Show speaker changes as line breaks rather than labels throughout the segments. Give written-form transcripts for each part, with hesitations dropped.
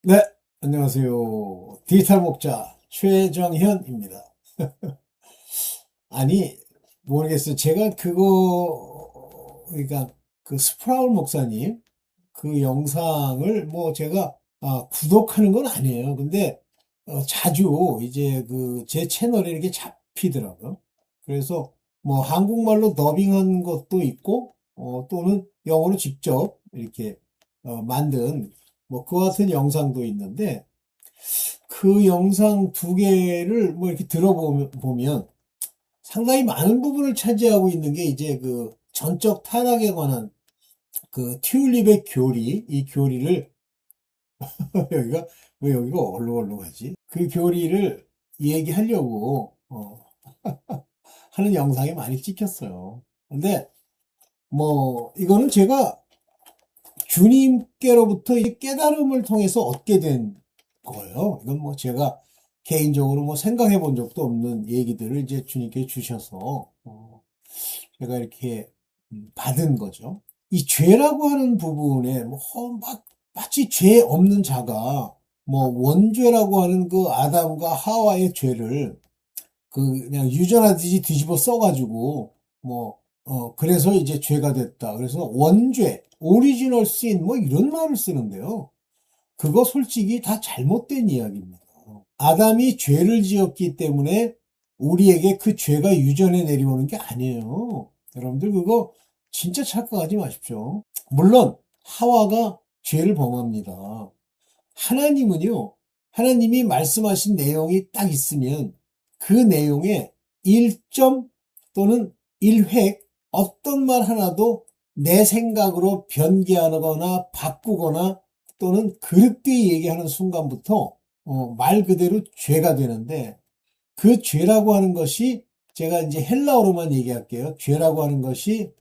네, 안녕하세요. 디지털 목자 최정현입니다. 아니, 모르겠어요. 제가 그러니까 그 스프라울 목사님 그 영상을 뭐 제가 구독하는 건 아니에요. 근데 자주 이제 그 제 채널에 이렇게 잡히더라고요. 그래서 뭐 한국말로 더빙한 것도 있고 또는 영어로 직접 이렇게 만든 뭐 그와 같은 영상도 있는데 그 영상 두 개를 뭐 이렇게 들어보면 상당히 많은 부분을 차지하고 있는 게 이제 그 전적 타락에 관한 그 튤립의 교리, 이 교리를 여기가 왜 여기가 얼룩얼룩하지? 그 교리를 얘기하려고 하는 영상이 많이 찍혔어요. 근데 뭐 이거는 제가 주님께로부터 이 깨달음을 통해서 얻게 된 거예요. 이건 뭐 제가 개인적으로 뭐 생각해 본 적도 없는 얘기들을 이제 주님께 주셔서 제가 이렇게 받은 거죠. 이 죄라고 하는 부분에 막 마치 죄 없는 자가 뭐 원죄라고 하는 그 아담과 하와의 죄를 그 그냥 유전하듯이 뒤집어 써가지고 그래서 이제 죄가 됐다. 그래서 원죄, 오리지널 씬 뭐 이런 말을 쓰는데요. 그거 솔직히 다 잘못된 이야기입니다. 아담이 죄를 지었기 때문에 우리에게 그 죄가 유전해 내려오는 게 아니에요. 여러분들 그거 진짜 착각하지 마십시오. 물론 하와가 죄를 범합니다. 하나님은요, 하나님이 말씀하신 내용이 딱 있으면 그 내용에 1점 또는 1획 어떤 말 하나도 내 생각으로 변개하거나 바꾸거나 또는 그릇되이 얘기하는 순간부터 말 그대로 죄가 되는데 그 죄라고 하는 것이 제가 이제 헬라어로만 얘기할게요. 죄라고 하는 것이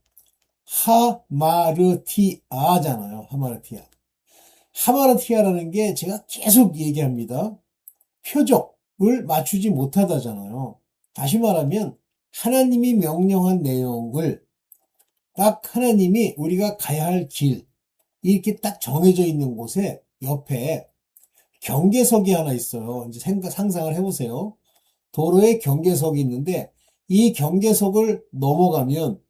하마르티아잖아요. 하마르티아. 하마르티아라는 게 제가 계속 얘기합니다. 표적을 맞추지 못하다잖아요. 다시 말하면 하나님이 명령한 내용을 딱 하나님이 우리가 가야 할 길, 이렇게 딱 정해져 있는 곳에 옆에 경계석이 하나 있어요. 이제 상상을 해보세요. 도로에 경계석이 있는데 이 경계석을 넘어가면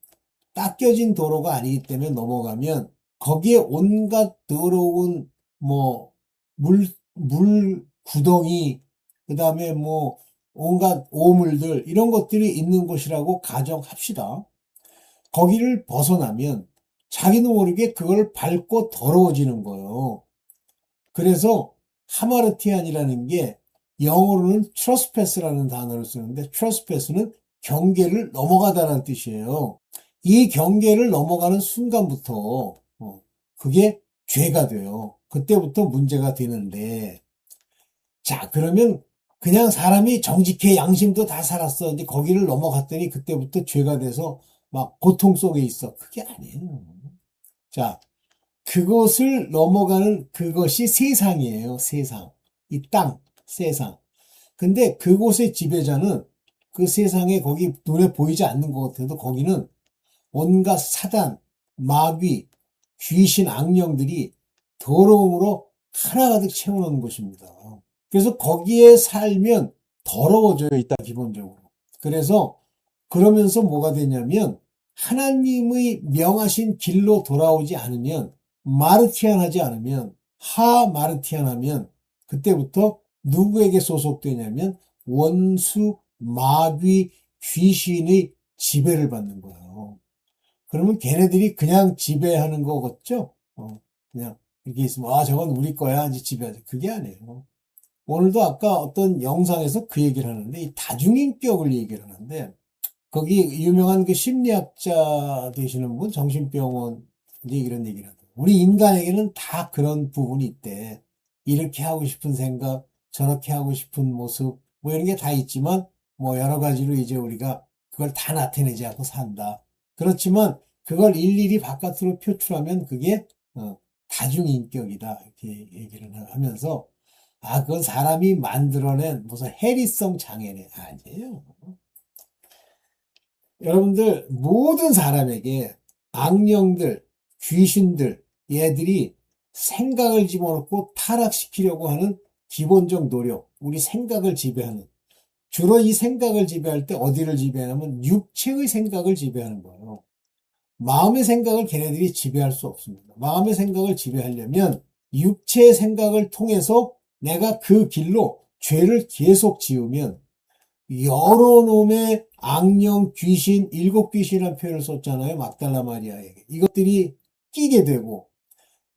닦여진 도로가 아니기 때문에 넘어가면 거기에 온갖 더러운 뭐 물 구덩이 그다음에 뭐 온갖 오물들 이런 것들이 있는 곳이라고 가정합시다. 거기를 벗어나면 자기도 모르게 그걸 밟고 더러워지는 거예요. 그래서 하마르티안이라는 게 영어로는 trespass라는 단어를 쓰는데 trespass는 경계를 넘어가다라는 뜻이에요. 이 경계를 넘어가는 순간부터 그게 죄가 돼요. 그때부터 문제가 되는데 자 그러면 그냥 사람이 정직해 양심도 다 살았어. 이제 거기를 넘어갔더니 그때부터 죄가 돼서 막 고통 속에 있어. 그게 아니에요. 자 그것을 넘어가는 그것이 세상이에요. 세상. 이 땅, 세상. 근데 그곳의 지배자는 그 세상에 거기 눈에 보이지 않는 것 같아도 거기는 온갖 사단, 마귀, 귀신, 악령들이 더러움으로 하나가득 채워놓은 곳입니다. 그래서 거기에 살면 더러워져요, 일단 기본적으로. 그래서 그러면서 뭐가 되냐면 하나님의 명하신 길로 돌아오지 않으면 마르티안 하지 않으면 하마르티안 하면 그때부터 누구에게 소속되냐면 원수, 마귀, 귀신의 지배를 받는 거예요. 그러면 걔네들이 그냥 지배하는 거 같죠? 그냥 이렇게 있으면 저건 우리 거야 이제 지배하자. 그게 아니에요. 오늘도 아까 어떤 영상에서 그 얘기를 하는데 이 다중인격을 얘기를 하는데 거기 유명한 그 심리학자 되시는 분 정신병원 이제 이런 얘기를 하더라고요. 우리 인간에게는 다 그런 부분이 있대. 이렇게 하고 싶은 생각, 저렇게 하고 싶은 모습 뭐 이런 게 다 있지만 뭐 여러 가지로 이제 우리가 그걸 다 나타내지 않고 산다. 그렇지만 그걸 일일이 바깥으로 표출하면 그게 다중인격이다 이렇게 얘기를 하면서 그건 사람이 만들어낸 무슨 해리성 장애네 아니에요. 여러분들 모든 사람에게 악령들, 귀신들 얘들이 생각을 집어넣고 타락시키려고 하는 기본적 노력, 우리 생각을 지배하는. 주로 이 생각을 지배할 때 어디를 지배하냐면 육체의 생각을 지배하는 거예요. 마음의 생각을 걔네들이 지배할 수 없습니다. 마음의 생각을 지배하려면 육체의 생각을 통해서 내가 그 길로 죄를 계속 지으면 여러 놈의 악령, 귀신, 일곱 귀신이라는 표현을 썼잖아요. 막달라 마리아에게. 이것들이 끼게 되고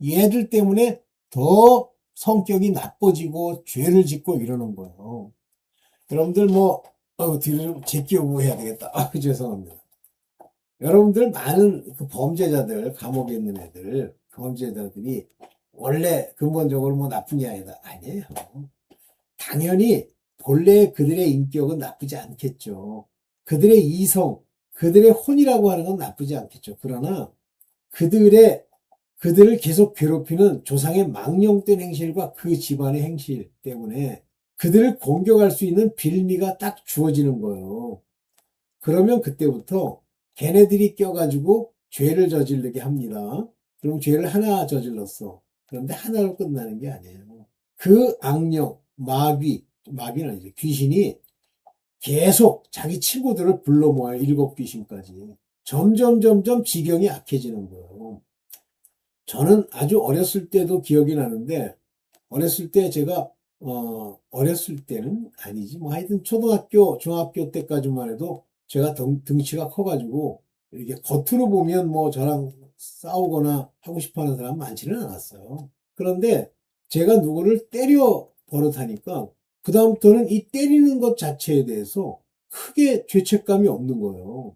얘들 때문에 더 성격이 나빠지고 죄를 짓고 이러는 거예요. 여러분들 뒤를 좀 제끼고 해야 되겠다. 죄송합니다. 여러분들 많은 그 범죄자들, 감옥에 있는 애들, 범죄자들이 원래 근본적으로 뭐 나쁜 게 아니다. 아니에요. 당연히 본래 그들의 인격은 나쁘지 않겠죠. 그들의 이성, 그들의 혼이라고 하는 건 나쁘지 않겠죠. 그러나 그들을 계속 괴롭히는 조상의 망령된 행실과 그 집안의 행실 때문에 그들을 공격할 수 있는 빌미가 딱 주어지는 거예요. 그러면 그때부터 걔네들이 껴가지고 죄를 저지르게 합니다. 그럼 죄를 하나 저질렀어. 그런데 하나로 끝나는 게 아니에요. 그 악령, 마귀는 아니죠. 귀신이 계속 자기 친구들을 불러 모아요. 일곱 귀신까지. 점점 지경이 악해지는 거예요. 저는 아주 어렸을 때도 기억이 나는데, 어렸을 때 제가, 어렸을 때는 아니지. 뭐 하여튼 초등학교, 중학교 때까지만 해도 제가 등치가 커가지고, 이렇게 겉으로 보면 뭐 저랑 싸우거나 하고 싶어 하는 사람 많지는 않았어요. 그런데 제가 누구를 때려 버릇하니까, 그다음부터는 이 때리는 것 자체에 대해서 크게 죄책감이 없는 거예요.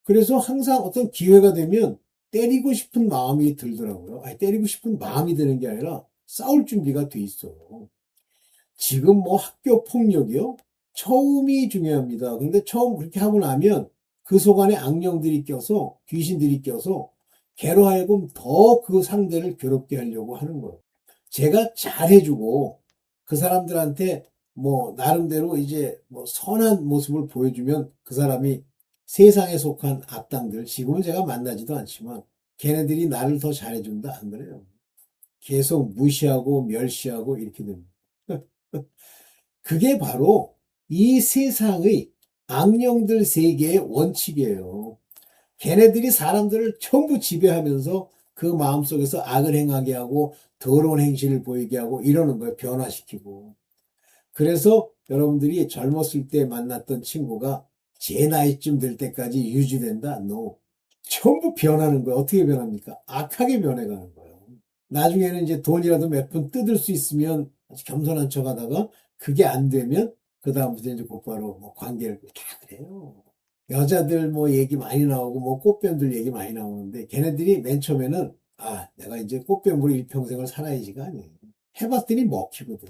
그래서 항상 어떤 기회가 되면 때리고 싶은 마음이 들더라고요. 아니, 때리고 싶은 마음이 드는 게 아니라 싸울 준비가 돼 있어요. 지금 뭐 학교 폭력이요? 처음이 중요합니다. 근데 처음 그렇게 하고 나면 그 속 안에 악령들이 껴서, 귀신들이 껴서 걔로 하여금 더 그 상대를 괴롭게 하려고 하는 거예요. 제가 잘해주고 그 사람들한테 뭐 나름대로 이제 뭐 선한 모습을 보여주면 그 사람이 세상에 속한 악당들, 지금은 제가 만나지도 않지만 걔네들이 나를 더 잘해준다 안 그래요. 계속 무시하고 멸시하고 이렇게 됩니다. 그게 바로 이 세상의 악령들 세계의 원칙이에요. 걔네들이 사람들을 전부 지배하면서 그 마음속에서 악을 행하게 하고 더러운 행실을 보이게 하고 이러는 거예요. 변화시키고. 그래서 여러분들이 젊었을 때 만났던 친구가 제 나이쯤 될 때까지 유지된다? No. 전부 변하는 거예요. 어떻게 변합니까? 악하게 변해가는 거예요. 나중에는 이제 돈이라도 몇 푼 뜯을 수 있으면 아주 겸손한 척 하다가 그게 안 되면 그다음부터 이제 곧바로 뭐 관계를 다 그래요. 여자들 뭐 얘기 많이 나오고 뭐 꽃뱀들 얘기 많이 나오는데 걔네들이 맨 처음에는 내가 이제 꽃뱀으로 일평생을 살아야지가 아니에요. 해봤더니 먹히거든.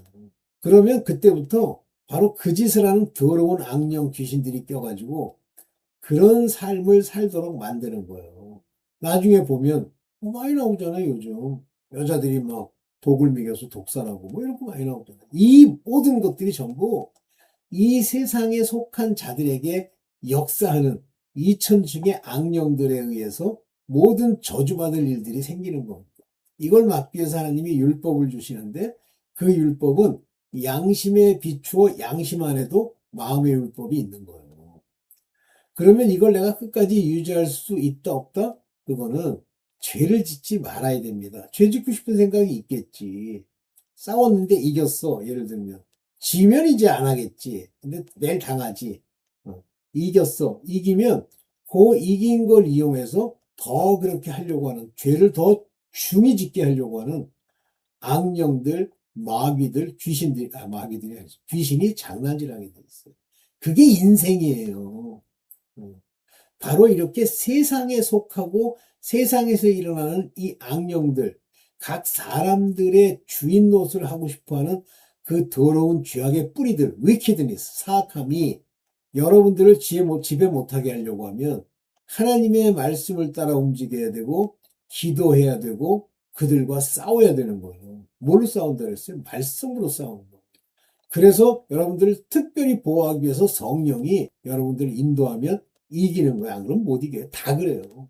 그러면 그때부터 바로 그 짓을 하는 더러운 악령 귀신들이 껴가지고 그런 삶을 살도록 만드는 거예요. 나중에 보면 많이 나오잖아요, 요즘. 여자들이 막 독을 먹여서 독살하고 뭐 이런 거 많이 나오잖아요. 이 모든 것들이 전부 이 세상에 속한 자들에게 역사하는 이천중의 악령들에 의해서 모든 저주받을 일들이 생기는 겁니다. 이걸 막기 위해서 하나님이 율법을 주시는데 그 율법은 양심에 비추어 양심 안에도 마음의 율법이 있는 거예요. 그러면 이걸 내가 끝까지 유지할 수 있다 없다? 그거는 죄를 짓지 말아야 됩니다. 죄 짓고 싶은 생각이 있겠지. 싸웠는데 이겼어. 예를 들면. 지면 이제 안 하겠지. 근데 내일 당하지. 이겼어. 이기면 그 이긴 걸 이용해서 더 그렇게 하려고 하는, 죄를 더 중히 짓게 하려고 하는 악령들, 마귀들, 마귀들이 아니죠. 귀신이 장난질하게 돼 있어요. 그게 인생이에요. 바로 이렇게 세상에 속하고 세상에서 일어나는 이 악령들, 각 사람들의 주인 노릇을 하고 싶어하는 그 더러운 죄악의 뿌리들, 위키드니스, 사악함이 여러분들을 지배 못하게 하려고 하면 하나님의 말씀을 따라 움직여야 되고 기도해야 되고 그들과 싸워야 되는 거예요. 뭘로 싸운다 그랬어요? 말씀으로 싸우는 거예요. 그래서 여러분들을 특별히 보호하기 위해서 성령이 여러분들을 인도하면 이기는 거야. 안 그러면 못 이겨요. 다 그래요.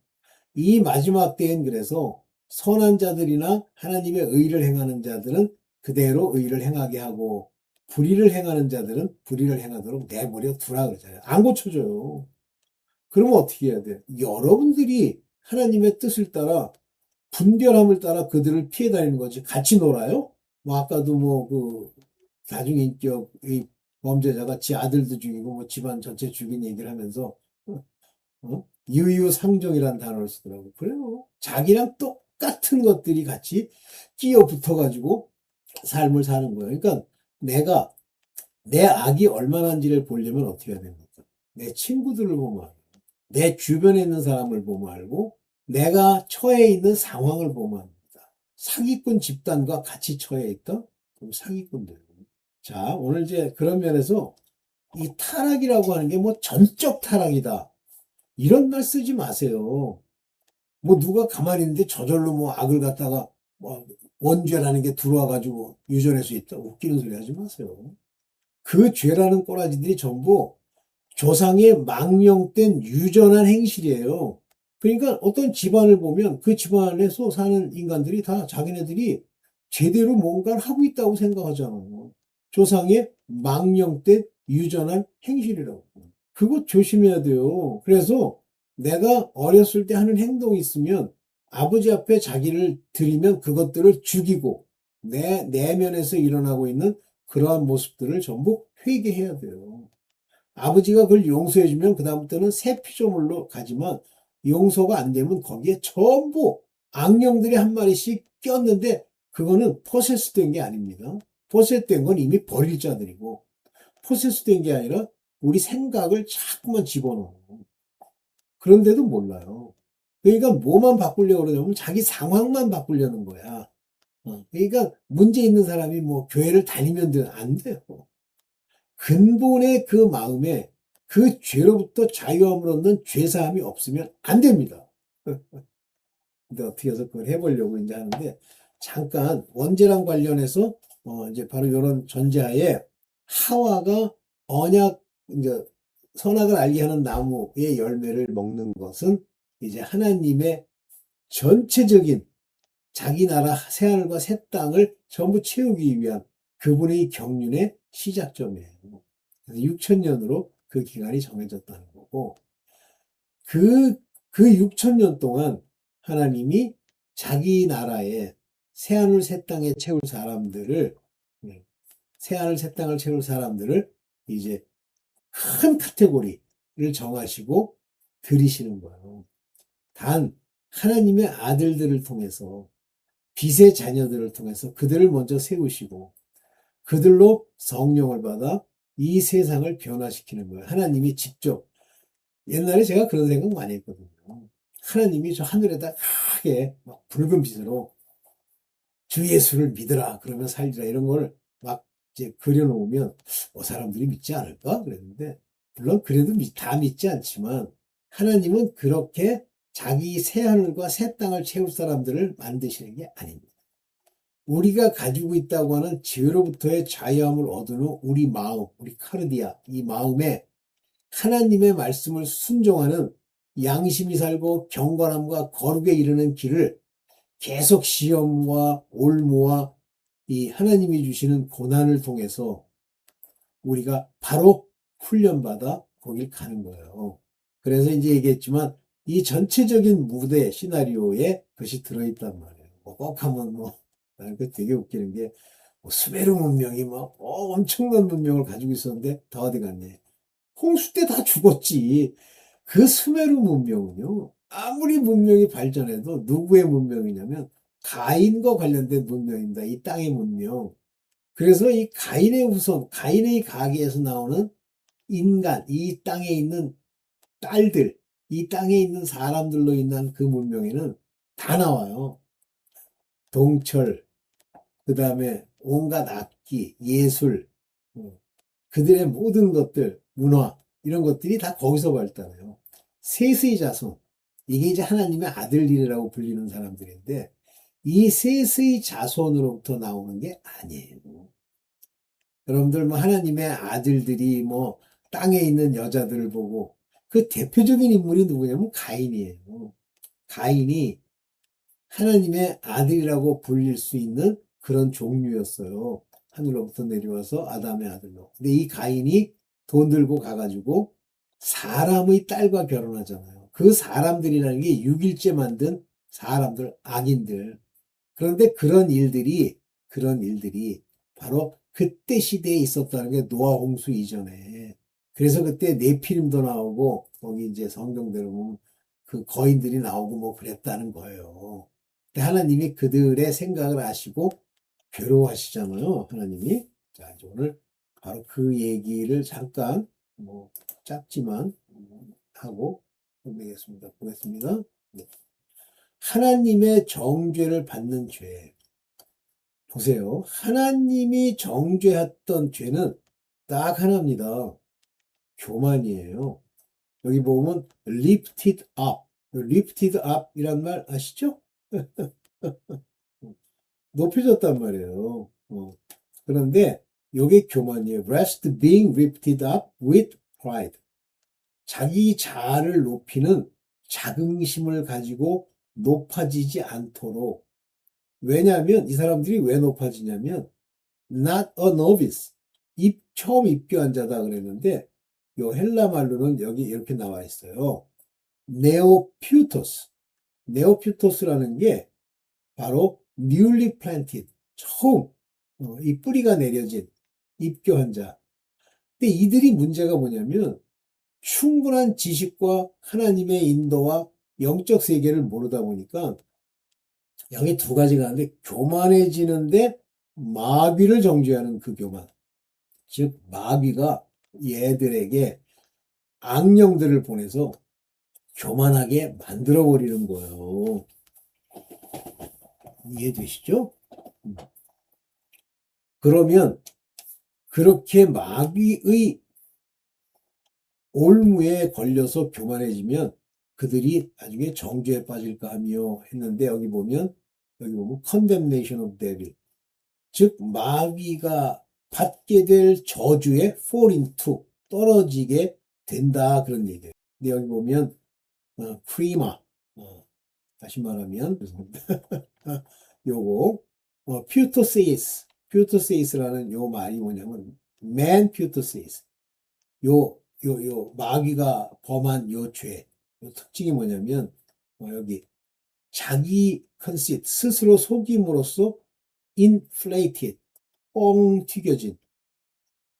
이 마지막 때엔 그래서 선한 자들이나 하나님의 의를 행하는 자들은 그대로 의를 행하게 하고 불의를 행하는 자들은 불의를 행하도록 내버려 두라 그러잖아요. 안 고쳐줘요. 그러면 어떻게 해야 돼요? 여러분들이 하나님의 뜻을 따라 분별함을 따라 그들을 피해 다니는 거지. 같이 놀아요? 뭐 아까도 뭐 그 다중인격의 범죄자가 지 아들도 죽이고 뭐 집안 전체 죽인 얘기를 하면서 유유상종이라는 단어를 쓰더라고요. 그래요. 자기랑 똑같은 것들이 같이 끼어 붙어가지고 삶을 사는 거예요. 그러니까 내가 내 악이 얼마나인지를 보려면 어떻게 해야 됩니까? 내 친구들을 보면 알고, 내 주변에 있는 사람을 보면 알고, 내가 처해 있는 상황을 보면 합니다. 사기꾼 집단과 같이 처해 있다? 그럼 사기꾼들. 자, 오늘 이제 그런 면에서 이 타락이라고 하는 게 뭐 전적 타락이다. 이런 말 쓰지 마세요. 뭐 누가 가만히 있는데 저절로 뭐 악을 갖다가 뭐 원죄라는 게 들어와가지고 유전할 수 있다. 웃기는 소리 하지 마세요. 그 죄라는 꼬라지들이 전부 조상의 망령된 유전한 행실이에요. 그러니까 어떤 집안을 보면 그 집안에서 사는 인간들이 다 자기네들이 제대로 뭔가를 하고 있다고 생각하잖아요. 조상의 망령된 유전한 행실이라고. 그거 조심해야 돼요. 그래서 내가 어렸을 때 하는 행동이 있으면 아버지 앞에 자기를 들이면 그것들을 죽이고 내 내면에서 일어나고 있는 그러한 모습들을 전부 회개해야 돼요. 아버지가 그걸 용서해주면 그다음부터는 새 피조물로 가지만 용서가 안 되면 거기에 전부 악령들이 한 마리씩 꼈는데 그거는 포세스 된 게 아닙니다. 포세스 된 건 이미 버릴 자들이고 포세스 된 게 아니라 우리 생각을 자꾸만 집어넣어. 그런데도 몰라요. 그러니까 뭐만 바꾸려고 그러냐면 자기 상황만 바꾸려는 거야. 그러니까 문제 있는 사람이 뭐 교회를 다니면 안 돼요. 근본의 그 마음에 그 죄로부터 자유함을 얻는 죄사함이 없으면 안 됩니다. 근데 어떻게 해서 그걸 해보려고 이제 하는데 잠깐 원죄랑 관련해서 이제 바로 이런 전제하에 하와가 언약 이제 선악을 알게 하는 나무의 열매를 먹는 것은 이제 하나님의 전체적인 자기 나라 새하늘과 새 땅을 전부 채우기 위한 그분의 경륜의 시작점이에요. 그래서 6천년으로 그 기간이 정해졌다는 거고 그 6천년 동안 하나님이 자기 나라에 새하늘 새 땅에 채울 사람들을 새하늘 새 땅을 채울 사람들을 이제 큰 카테고리를 정하시고 들이시는 거예요. 단 하나님의 아들들을 통해서 빛의 자녀들을 통해서 그들을 먼저 세우시고 그들로 성령을 받아 이 세상을 변화시키는 거예요. 하나님이 직접. 옛날에 제가 그런 생각 많이 했거든요. 하나님이 저 하늘에다 크게 막 붉은 빛으로 주 예수를 믿으라 그러면 살리라 이런 걸 막 이제 그려놓으면 사람들이 믿지 않을까 그랬는데 물론 그래도 다 믿지 않지만 하나님은 그렇게 자기 새 하늘과 새 땅을 채울 사람들을 만드시는 게 아닙니다. 우리가 가지고 있다고 하는 죄로부터의 자유함을 얻은 후 우리 마음, 우리 카르디아, 이 마음에 하나님의 말씀을 순종하는 양심이 살고 경건함과 거룩에 이르는 길을 계속 시험과 올무와 이 하나님이 주시는 고난을 통해서 우리가 바로 훈련받아 거길 가는 거예요. 그래서 이제 얘기했지만 이 전체적인 무대 시나리오에 그것이 들어있단 말이에요. 꼭 하면 나는 그 되게 웃기는 게 수메르 문명이 막 엄청난 문명을 가지고 있었는데 다 어디 갔네. 홍수 때 다 죽었지. 그 수메르 문명은요. 아무리 문명이 발전해도 누구의 문명이냐면 가인과 관련된 문명입니다. 이 땅의 문명. 그래서 이 가인의 후손, 가인의 가계에서 나오는 인간, 이 땅에 있는 딸들, 이 땅에 있는 사람들로 인한 그 문명에는 다 나와요. 동철, 그 다음에 온갖 악기, 예술, 그들의 모든 것들, 문화, 이런 것들이 다 거기서 발달해요. 셋의 자손, 이게 이제 하나님의 아들들이라고 불리는 사람들인데, 이 셋의 자손으로부터 나오는 게 아니에요. 여러분들 뭐 하나님의 아들들이 뭐 땅에 있는 여자들을 보고 그 대표적인 인물이 누구냐면 가인이에요. 가인이 하나님의 아들이라고 불릴 수 있는 그런 종류였어요. 하늘로부터 내려와서 아담의 아들로. 근데 이 가인이 돈 들고 가가지고 사람의 딸과 결혼하잖아요. 그 사람들이라는 게 6일째 만든 사람들, 악인들. 그런데 그런 일들이 바로 그때 시대에 있었다는 게 노아 홍수 이전에. 그래서 그때 네피림도 나오고, 거기 이제 성경대로 보면 그 거인들이 나오고 뭐 그랬다는 거예요. 근데 하나님이 그들의 생각을 아시고 괴로워하시잖아요, 하나님이. 자, 이제 오늘 바로 그 얘기를 잠깐, 뭐, 짧지만, 하고 끝내겠습니다. 보겠습니다. 네. 하나님의 정죄를 받는 죄. 보세요. 하나님이 정죄했던 죄는 딱 하나입니다. 교만이에요. 여기 보면 lifted up. lifted up 이란 말 아시죠? 높여졌단 말이에요. 그런데 이게 교만이에요. rest being lifted up with pride. 자기 자아를 높이는 자긍심을 가지고 높아지지 않도록. 왜냐하면 이 사람들이 왜 높아지냐면 not a novice. 처음 입교한 자다 그랬는데 요 헬라 말로는 여기 이렇게 나와 있어요. 네오퓨토스. 네오퓨토스라는 게 바로 newly planted. 처음 이 뿌리가 내려진 입교한 자. 근데 이들이 문제가 뭐냐면 충분한 지식과 하나님의 인도와 영적 세계를 모르다 보니까 여기 두 가지가 있는데 교만해지는데 마귀를 정죄하는 그 교만. 즉 마귀가 얘들에게 악령들을 보내서 교만하게 만들어버리는 거예요. 이해되시죠? 그러면 그렇게 마귀의 올무에 걸려서 교만해지면 그들이 나중에 정죄에 빠질까 하며 했는데 여기 보면 condemnation of devil. 즉 마귀가 받게 될 저주에 fall into 떨어지게 된다 그런 얘기예요. 근데 여기 보면 프리마 다시 말하면 요거 퓨토세이스라는 요 말이 뭐냐면 man 퓨토세이스 요 마귀가 범한 요 죄, 요 특징이 뭐냐면 여기 자기 컨시트 스스로 속임으로써 inflated 뻥 튀겨진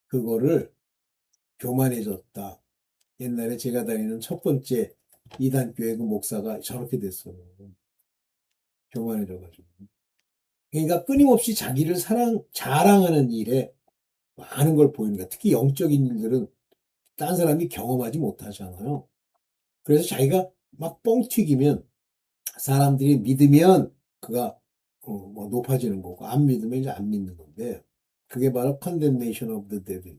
그거를 교만해졌다. 옛날에 제가 다니는 첫 번째 이단교회 그 목사가 저렇게 됐어요. 교만해져가지고. 그러니까 끊임없이 자기를 자랑하는 일에 많은 걸 보이는 거야. 특히 영적인 일들은 딴 사람이 경험하지 못하잖아요. 그래서 자기가 막 뻥 튀기면 사람들이 믿으면 그가 뭐 높아지는 거고 안 믿으면 이제 안 믿는 건데 그게 바로 condemnation of the devil.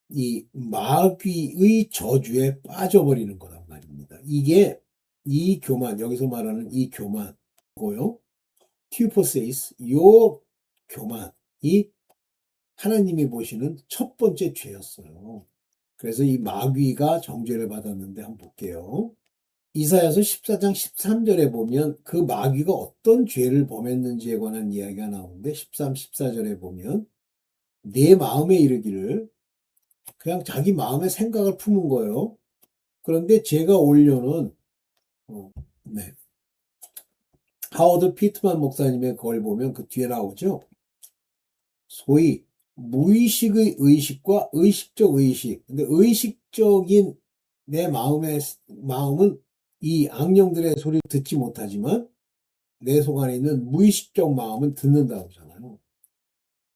이 마귀의 저주에 빠져버리는 거란 말입니다. 이게 이 교만, 여기서 말하는 이 교만고요. 튜포세이스, 요 교만이 하나님이 보시는 첫 번째 죄였어요. 그래서 이 마귀가 정죄를 받았는데 한번 볼게요. 이사야서 14장 13절에 보면 그 마귀가 어떤 죄를 범했는지에 관한 이야기가 나오는데 13, 14절에 보면 내 마음에 이르기를 그냥 자기 마음의 생각을 품은 거예요. 그런데 제가 올려놓은 네. 하워드 피트만 목사님의 걸 보면 그 뒤에 나오죠. 소위 무의식의 의식과 의식적 의식. 근데 의식적인 내 마음은 이 악령들의 소리를 듣지 못하지만 내 속 안에 있는 무의식적 마음은 듣는다고 하잖아요.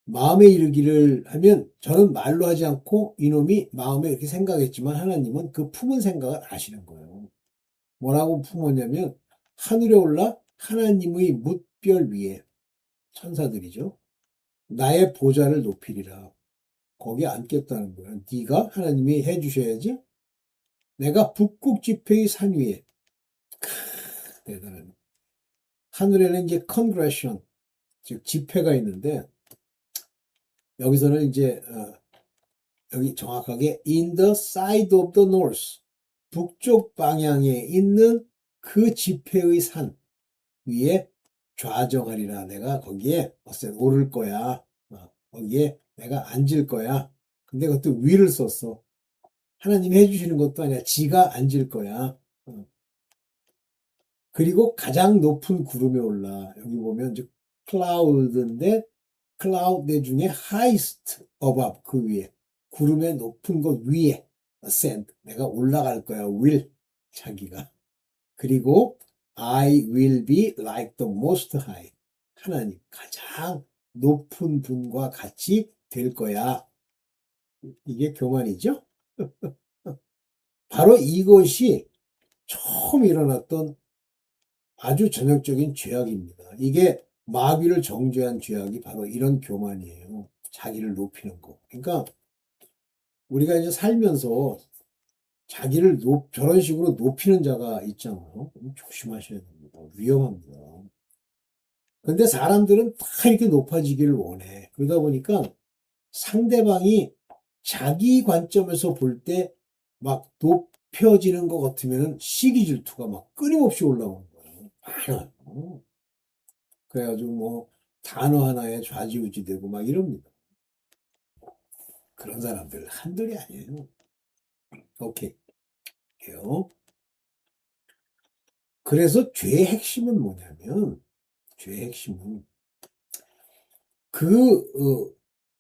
마음에 이르기를 하면 저는 말로 하지 않고 이놈이 마음에 이렇게 생각했지만 하나님은 그 품은 생각을 아시는 거예요. 뭐라고 품었냐면 하늘에 올라 하나님의 뭇별 위에 천사들이죠. 나의 보좌를 높이리라. 거기 앉겠다는 거예요. 네가 하나님이 해주셔야지. 내가 북극 지폐의 산 위에 대단한 하늘에는 이제 컨그레션 즉 지폐가 있는데 여기서는 이제 여기 정확하게 in the side of the north 북쪽 방향에 있는 그 지폐의 산 위에 좌정하리라. 내가 거기에 오를 거야. 거기에 내가 앉을 거야. 근데 그것도 위를 썼어. 하나님이 해주시는 것도 아니라 지가 앉을 거야. 그리고 가장 높은 구름에 올라. 여기 보면 이제 cloud인데 cloud 중에 highest above 그 위에 구름의 높은 곳 위에 ascend 내가 올라갈 거야. will 자기가. 그리고 I will be like the most high 하나님 가장 높은 분과 같이 될 거야. 이게 교만이죠? 바로 이것이 처음 일어났던 아주 전형적인 죄악입니다. 이게 마귀를 정죄한 죄악이 바로 이런 교만이에요. 자기를 높이는 거. 그러니까 우리가 이제 살면서 자기를 저런 식으로 높이는 자가 있잖아요. 조심하셔야 됩니다. 위험합니다. 근데 사람들은 다 이렇게 높아지기를 원해. 그러다 보니까 상대방이 자기 관점에서 볼 때 막 높여지는 것 같으면 시기 질투가 막 끊임없이 올라오는 거예요. 많아요. 그래가지고 뭐 단어 하나에 좌지우지 되고 막 이럽니다. 그런 사람들 한둘이 아니에요. 오케이. 해요. 그래서 죄의 핵심은 뭐냐면 죄의 핵심은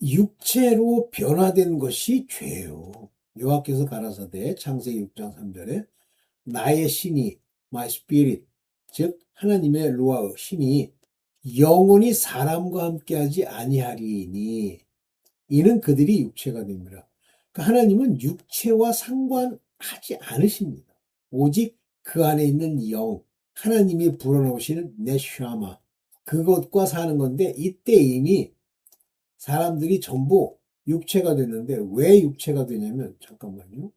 육체로 변화된 것이 죄예요. 여호와께서 가라사대 창세기 6장 3절에 나의 신이 my spirit 즉 하나님의 루아 신이 영원히 사람과 함께하지 아니하리니 이는 그들이 육체가 됩니다. 그러니까 하나님은 육체와 상관하지 않으십니다. 오직 그 안에 있는 영, 하나님이 불어넣으시는 네샤마 그것과 사는 건데 이때 이미 사람들이 전부 육체가 됐는데 왜 육체가 되냐면 잠깐만요.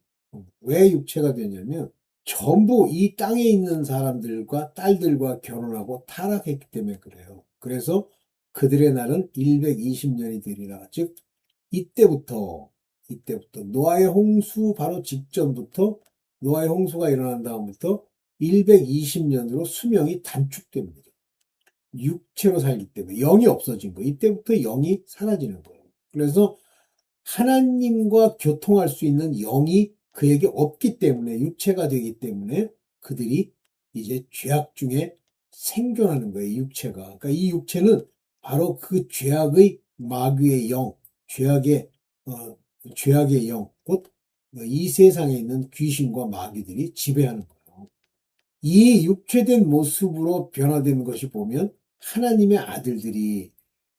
왜 육체가 되냐면 전부 이 땅에 있는 사람들과 딸들과 결혼하고 타락했기 때문에 그래요. 그래서 그들의 날은 120년이 되리라. 즉 이때부터 노아의 홍수 바로 직전부터 노아의 홍수가 일어난 다음부터 120년으로 수명이 단축됩니다. 육체로 살기 때문에 영이 없어진 거예요. 이때부터 영이 사라지는 거예요. 그래서 하나님과 교통할 수 있는 영이 그에게 없기 때문에 육체가 되기 때문에 그들이 이제 죄악 중에 생존하는 거예요. 육체가. 그러니까 이 육체는 바로 그 죄악의 마귀의 영, 죄악의 죄악의 영, 곧 이 세상에 있는 귀신과 마귀들이 지배하는 거예요. 이 육체된 모습으로 변화된 것이 보면 하나님의 아들들이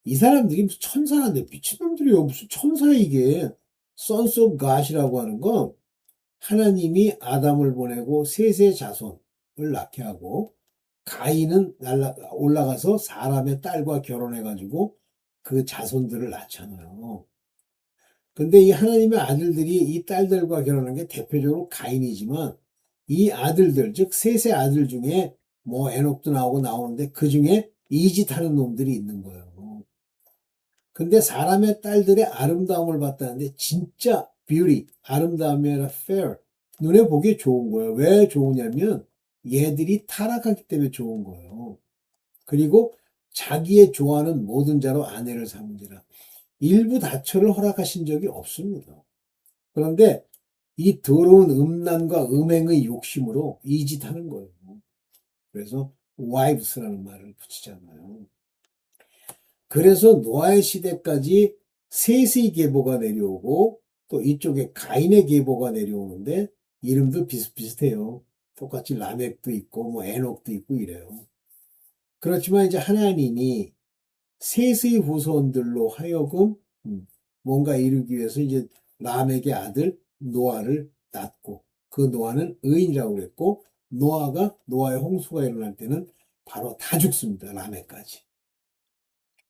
이 사람들이 무슨 천사인데 미친놈들이요. 무슨 천사 이게 Sons of God이라고 하는 건 하나님이 아담을 보내고 셋의 자손을 낳게 하고 가인은 올라가서 사람의 딸과 결혼해가지고 그 자손들을 낳잖아요. 근데 이 하나님의 아들들이 이 딸들과 결혼한 게 대표적으로 가인이지만 이 아들들, 즉 셋의 아들 중에 뭐 에녹도 나오고 나오는데 그 중에 이짓하는 놈들이 있는 거예요. 근데 사람의 딸들의 아름다움을 봤다는데 진짜 beauty, 아름다움이 아니라 fair, 눈에 보기에 좋은 거예요. 왜 좋으냐면 얘들이 타락하기 때문에 좋은 거예요. 그리고 자기의 좋아하는 모든 자로 아내를 삼으리라. 일부 다처를 허락하신 적이 없습니다. 그런데 이 더러운 음란과 음행의 욕심으로 이 짓 하는 거예요. 그래서 wives라는 말을 붙이잖아요. 그래서 노아의 시대까지 셋의 계보가 내려오고 또 이쪽에 가인의 계보가 내려오는데 이름도 비슷비슷해요. 똑같이 라멕도 있고 뭐 에녹도 있고 이래요. 그렇지만 이제 하나님이 셋의 후손들로 하여금 뭔가 이루기 위해서 이제 라멕의 아들 노아를 낳고 그 노아는 의인이라고 그랬고 노아의 홍수가 일어날 때는 바로 다 죽습니다. 라멕까지.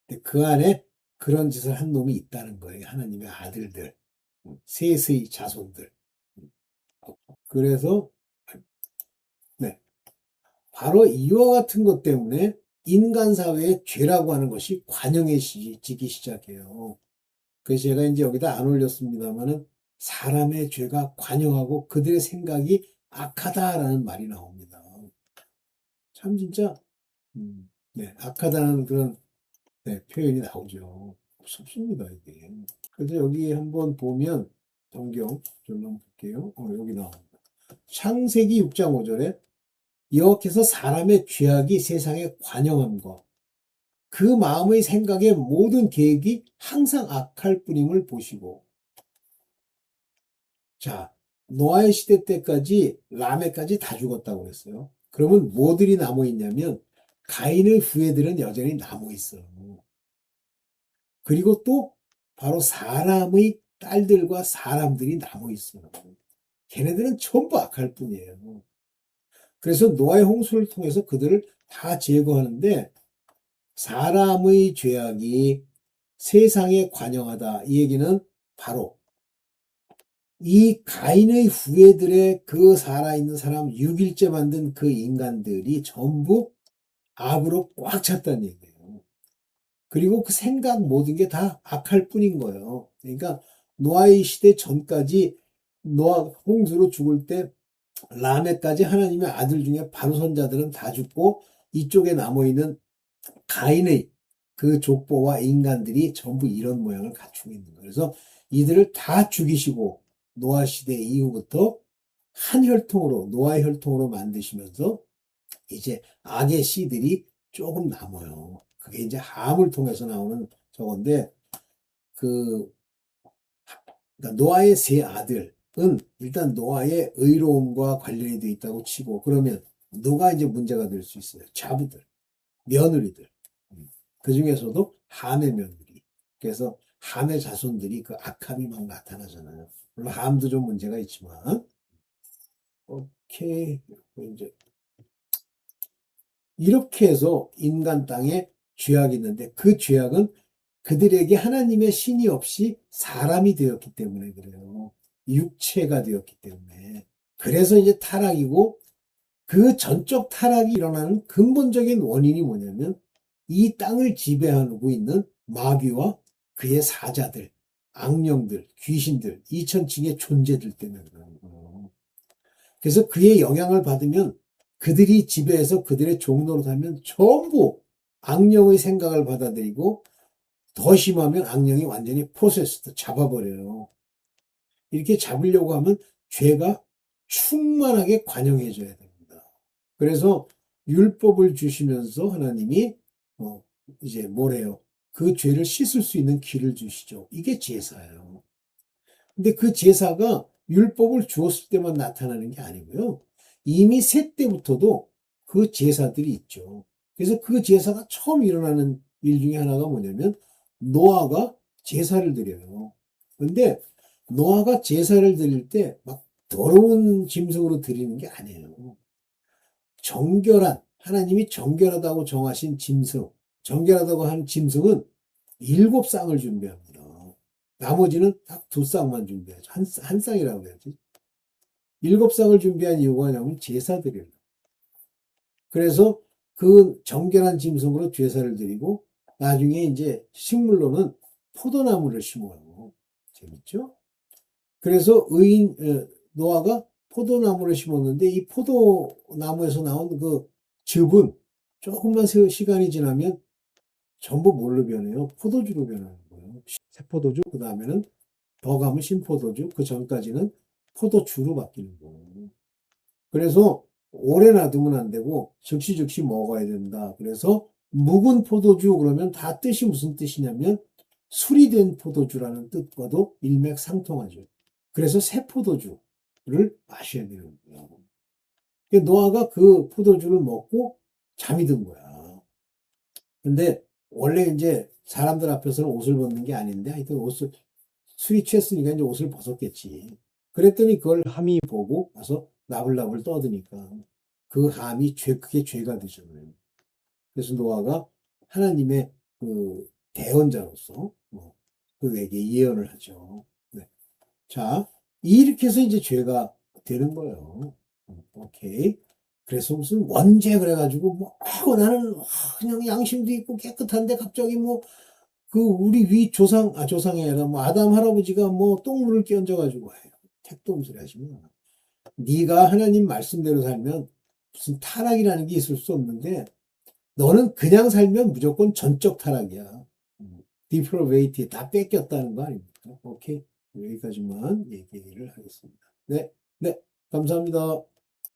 근데 그 안에 그런 짓을 한 놈이 있다는 거예요. 하나님의 아들들, 셋의 자손들. 그래서 네, 바로 이와 같은 것 때문에 인간 사회의 죄라고 하는 것이 관영해지기 시작해요. 그래서 제가 이제 여기다 안 올렸습니다만은 사람의 죄가 관영하고 그들의 생각이 악하다라는 말이 나옵니다. 참 진짜 네, 악하다는 그런 네, 표현이 나오죠. 무섭습니다, 이게. 그래서 여기 한번 보면 성경 좀 한번 볼게요. 여기 나옵니다. 창세기 6장 5절에 여호와께서 사람의 죄악이 세상에 관영함과 그 마음의 생각의 모든 계획이 항상 악할 뿐임을 보시고 자 노아의 시대 때까지 라멕까지 다 죽었다고 그랬어요. 그러면 뭐들이 남아 있냐면 가인의 후예들은 여전히 남아 있어요. 그리고 또 바로 사람의 딸들과 사람들이 남아 있어요. 걔네들은 전부 악할 뿐이에요. 그래서 노아의 홍수를 통해서 그들을 다 제거하는데 사람의 죄악이 세상에 관영하다. 이 얘기는 바로 이 가인의 후예들의 그 살아있는 사람 6일째 만든 그 인간들이 전부 악으로 꽉 찼다는 얘기예요. 그리고 그 생각 모든 게 다 악할 뿐인 거예요. 그러니까 노아의 시대 전까지 노아 홍수로 죽을 때 라멕까지 하나님의 아들 중에 바로 선자들은 다 죽고 이쪽에 남아있는 가인의 그 족보와 인간들이 전부 이런 모양을 갖추고 있는 거예요. 그래서 이들을 다 죽이시고 노아 시대 이후부터 한 혈통으로 노아의 혈통으로 만드시면서 이제 악의 씨들이 조금 남아요. 그게 이제 함을 통해서 나오는 저건데 그 그러니까 노아의 세 아들은 일단 노아의 의로움과 관련이 돼 있다고 치고 그러면 누가 이제 문제가 될 수 있어요? 자부들, 며느리들. 그 중에서도 함의 며느리. 그래서 함의 자손들이 그 악함이 막 나타나잖아요. 물론 함도 좀 문제가 있지만. 오케이. 이제 이렇게 해서 인간 땅에 죄악이 있는데 그 죄악은 그들에게 하나님의 신이 없이 사람이 되었기 때문에 그래요. 육체가 되었기 때문에. 그래서 이제 타락이고 그 전적 타락이 일어나는 근본적인 원인이 뭐냐면 이 땅을 지배하고 있는 마귀와 그의 사자들, 악령들, 귀신들, 이천층의 존재들 때문에 그러는 거예요. 그래서 그의 영향을 받으면 그들이 지배해서 그들의 종로로 살면 전부 악령의 생각을 받아들이고 더 심하면 악령이 완전히 포세스도 잡아버려요. 이렇게 잡으려고 하면 죄가 충만하게 관영해져야 됩니다. 그래서 율법을 주시면서 하나님이 이제 뭐래요? 그 죄를 씻을 수 있는 길을 주시죠. 이게 제사예요. 근데 그 제사가 율법을 주었을 때만 나타나는 게 아니고요. 이미 새 때부터도 그 제사들이 있죠. 그래서 그 제사가 처음 일어나는 일 중에 하나가 뭐냐면 노아가 제사를 드려요. 근데 노아가 제사를 드릴 때 막 더러운 짐승으로 드리는 게 아니에요. 정결한 하나님이 정결하다고 정하신 짐승, 정결하다고 한 짐승은 7쌍을 준비합니다. 나머지는 딱 2쌍만 준비하죠. 한 쌍이라고 해야지. 7쌍을 준비한 이유가 뭐냐면 제사드려요. 그래서 그 정결한 짐승으로 제사를 드리고 나중에 이제 식물로는 포도나무를 심어요. 재밌죠? 그래서 노아가 포도나무를 심었는데 이 포도나무에서 나온 그 즙은 조금만 시간이 지나면 전부 뭘로 변해요? 포도주로 변하는 거예요. 새포도주, 그 다음에는 더 가면 신포도주, 그 전까지는 포도주로 바뀌는 거예요. 그래서 오래 놔두면 안 되고 즉시 먹어야 된다. 그래서 묵은 포도주 그러면 다 뜻이 무슨 뜻이냐면 술이 된 포도주라는 뜻과도 일맥상통하죠. 그래서 새 포도주를 마셔야 되는 거예요. 노아가 그 포도주를 먹고 잠이 든 거야. 근데 원래 이제 사람들 앞에서는 옷을 벗는 게 아닌데 하여튼 술이 취했으니까 이제 옷을 벗었겠지. 그랬더니 그걸 함이 보고 와서 나불나불 떠드니까 그 함이 그게 죄가 되잖아요. 그래서 노아가 하나님의 그 대언자로서 그에게 예언을 하죠. 네. 자, 이렇게 해서 이제 죄가 되는 거예요. 오케이. 그래서 무슨 원죄 그래가지고 나는 그냥 양심도 있고 깨끗한데 갑자기 그 우리 위 조상이 아니라 아담 할아버지가 똥물을 끼얹어가지고 택도 소리 하시면 네가 하나님 말씀대로 살면 무슨 타락이라는 게 있을 수 없는데 너는 그냥 살면 무조건 전적 타락이야. 디프로베이티 다 뺏겼다는 거 아닙니까? 오케이. 여기까지만 얘기를 하겠습니다. 네, 네, 감사합니다.